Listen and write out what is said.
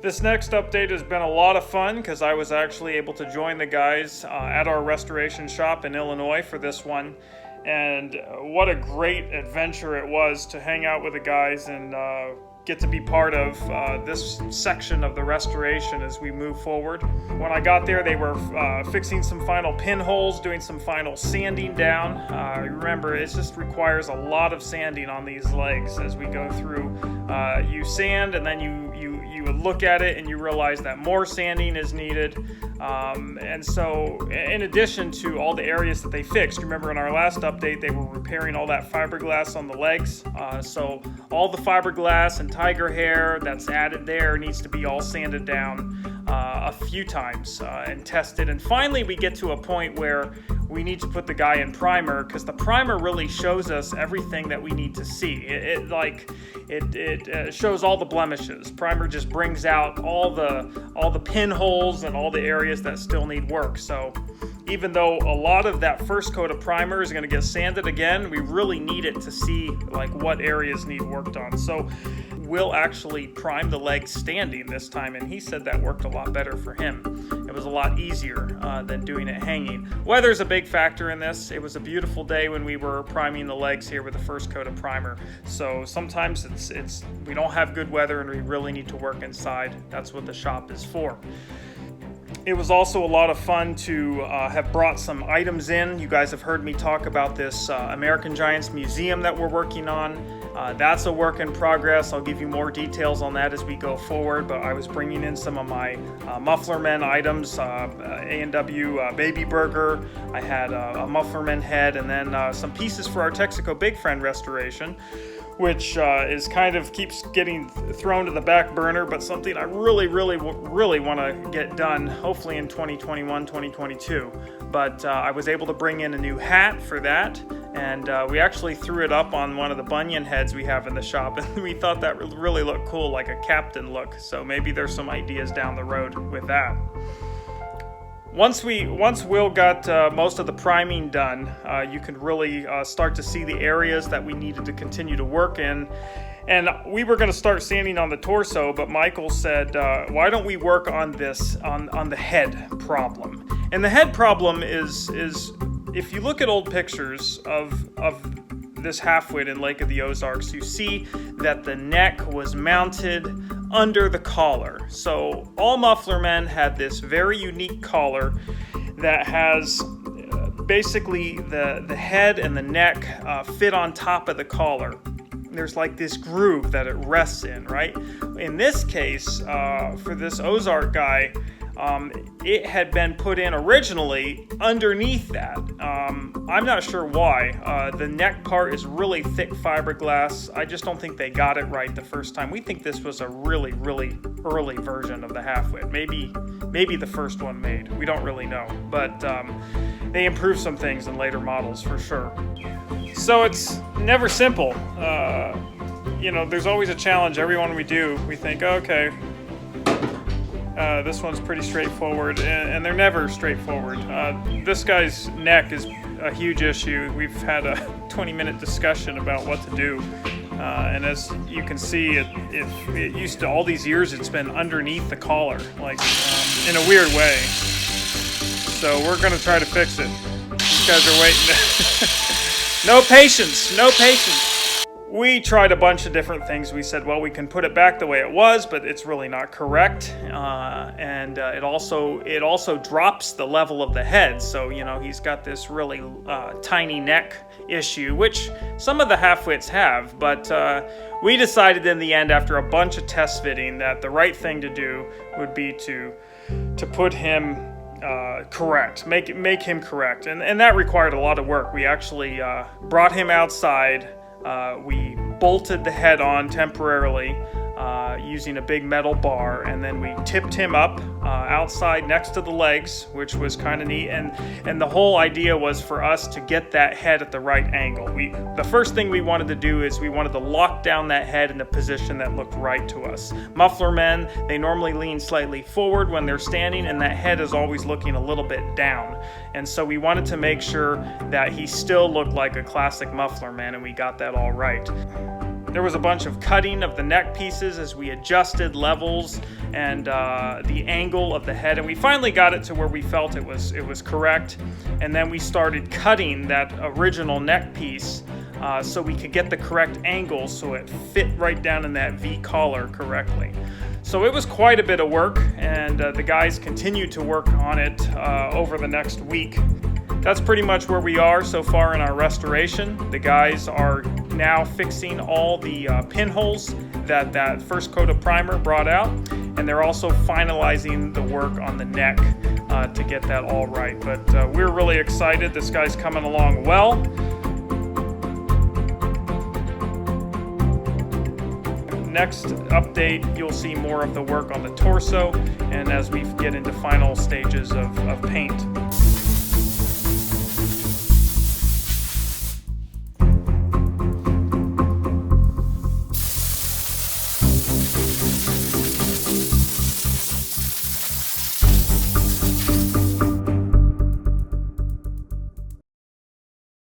This next update has been a lot of fun because I was actually able to join the guys at our restoration shop in Illinois for this one. And what a great adventure it was to hang out with the guys and get to be part of this section of the restoration as we move forward. When I got there, they were fixing some final pinholes, doing some final sanding down. Remember, it just requires a lot of sanding on these legs as we go through. You sand and then you look at it and you realize that more sanding is needed. And so in addition to all the areas that they fixed, remember in our last update they were repairing all that fiberglass on the legs, so all the fiberglass and tiger hair that's added there needs to be all sanded down a few times and tested. And finally we get to a point where we need to put the guy in primer, because the primer really shows us everything that we need to see. It shows all the blemishes. Primer just brings out all the pinholes and all the areas that still need work. So even though a lot of that first coat of primer is going to get sanded again, we really need it to see like what areas need worked on. So we'll actually prime the legs standing this time, and he said that worked a lot better for him. It was a lot easier than doing it hanging. Weather's a big factor in this. It was a beautiful day when we were priming the legs here with the first coat of primer. So sometimes it's we don't have good weather and we really need to work inside. That's what the shop is for. It was also a lot of fun to have brought some items in. You guys have heard me talk about this American Giants Museum that we're working on. That's a work in progress. I'll give you more details on that as we go forward, but I was bringing in some of my Mufflerman items, A&W Baby Burger. I had a Mufflerman head, and then some pieces for our Texaco Big Friend restoration, which is kind of keeps getting thrown to the back burner, but something I really want to get done, hopefully in 2021, 2022. But I was able to bring in a new hat for that, and we actually threw it up on one of the Bunyan heads we have in the shop, and we thought that really looked cool, like a captain look. So maybe there's some ideas down the road with that. Once Will got most of the priming done, you could really start to see the areas that we needed to continue to work in. And we were going to start sanding on the torso, but Michael said, why don't we work on this, on the head problem? And the head problem is if you look at old pictures of this halfwit in Lake of the Ozarks, you see that the neck was mounted under the collar. So all Mufflermen had this very unique collar that has basically the head and the neck fit on top of the collar. There's like this groove that it rests in, right? In this case, for this Ozark guy, it had been put in originally underneath that. I'm not sure why. The neck part is really thick fiberglass. I just don't think they got it right the first time. We think this was a really early version of the halfwit. Maybe the first one made. We don't really know. But they improved some things in later models for sure. So it's never simple. There's always a challenge. Every one we do, we think, okay, this one's pretty straightforward, and they're never straightforward. This guy's neck is a huge issue. We've had a 20-minute discussion about what to do, and as you can see, it used to, all these years, it's been underneath the collar, like in a weird way. So we're gonna try to fix it. These guys are waiting. No patience. We tried a bunch of different things. We said, well, we can put it back the way it was, but it's really not correct. And it also drops the level of the head. So, he's got this really tiny neck issue, which some of the halfwits have. But we decided in the end, after a bunch of test fitting, that the right thing to do would be to put him correct, make him correct. And that required a lot of work. We actually brought him outside. We bolted the head on temporarily using a big metal bar, and then we tipped him up outside next to the legs, which was kind of neat. And the whole idea was for us to get that head at the right angle. The first thing we wanted to do is we wanted to lock down that head in a position that looked right to us. Muffler men, they normally lean slightly forward when they're standing, and that head is always looking a little bit down. And so we wanted to make sure that he still looked like a classic muffler man, and we got that all right. There was a bunch of cutting of the neck pieces as we adjusted levels and the angle of the head, and we finally got it to where we felt it was correct. And then we started cutting that original neck piece so we could get the correct angle so it fit right down in that V collar correctly. So it was quite a bit of work, and the guys continued to work on it over the next week. That's pretty much where we are so far in our restoration. The guys are now fixing all the pinholes that first coat of primer brought out, and they're also finalizing the work on the neck to get that all right. But we're really excited. This guy's coming along well. Next update, you'll see more of the work on the torso, and as we get into final stages of paint.